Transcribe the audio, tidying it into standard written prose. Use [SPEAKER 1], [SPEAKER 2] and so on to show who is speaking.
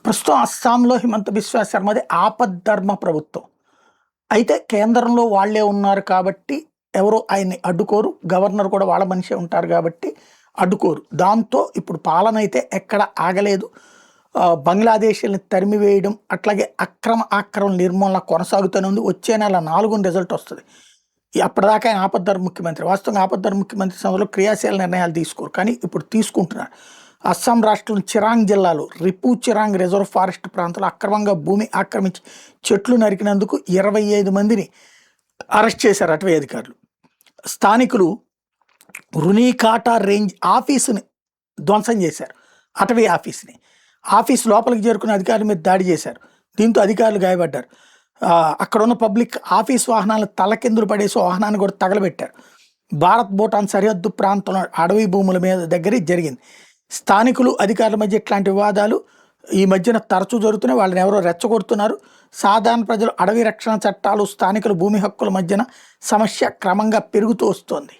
[SPEAKER 1] ప్రస్తుతం అస్సాంలో హిమంత బిశ్వ శర్మది ఆపద్ధర్మ ప్రభుత్వం. అయితే కేంద్రంలో వాళ్ళే ఉన్నారు కాబట్టి ఎవరు ఆయన్ని అడ్డుకోరు. గవర్నర్ కూడా వాళ్ళ మనిషే ఉంటారు కాబట్టి అడ్డుకోరు. దాంతో ఇప్పుడు పాలన అయితే ఎక్కడ ఆగలేదు. బంగ్లాదేశీల్ని తరిమివేయడం, అట్లాగే ఆక్రమణ నిర్మూలన కొనసాగుతూనే ఉంది. వచ్చే నెల 4న రిజల్ట్ వస్తది. అప్పటిదాకా ఆయన ఆపద్ధర్మ ముఖ్యమంత్రి. వాస్తవంగా ఆపద్ధర్మ ముఖ్యమంత్రి సమయంలో క్రియాశీల నిర్ణయాలు తీసుకోరు. కానీ ఇప్పుడు తీసుకుంటున్నారు. అస్సాం రాష్ట్రం చిరాంగ్ జిల్లాలో రిపు చిరాంగ్ రిజర్వ్ ఫారెస్ట్ ప్రాంతంలో అక్రమంగా భూమి ఆక్రమించి చెట్లు నరికినందుకు 25 మందిని అరెస్ట్ చేశారు అటవీ అధికారులు. స్థానికులు రునీకాటా రేంజ్ ఆఫీసుని ధ్వంసం చేశారు. అటవీ ఆఫీస్ లోపలికి చేరుకున్న అధికారుల మీద దాడి చేశారు. దీంతో అధికారులు గాయపడ్డారు. అక్కడ ఉన్న పబ్లిక్ ఆఫీస్ వాహనాలను తలకిందులు పడేసి వాహనాన్ని కూడా తగలబెట్టారు. భారత్ భూటాన్ సరిహద్దు ప్రాంతంలో అడవి భూముల మీద దగ్గర జరిగింది. స్థానికులు అధికారుల మధ్య ఇట్లాంటి వివాదాలు ఈ మధ్యన తరచూ జరుగుతున్నాయి. వాళ్ళని ఎవరో రెచ్చగొడుతున్నారు. సాధారణ ప్రజలు, అడవి రక్షణ చట్టాలు, స్థానికుల భూమి హక్కుల మధ్యన సమస్య క్రమంగా పెరుగుతూ వస్తోంది.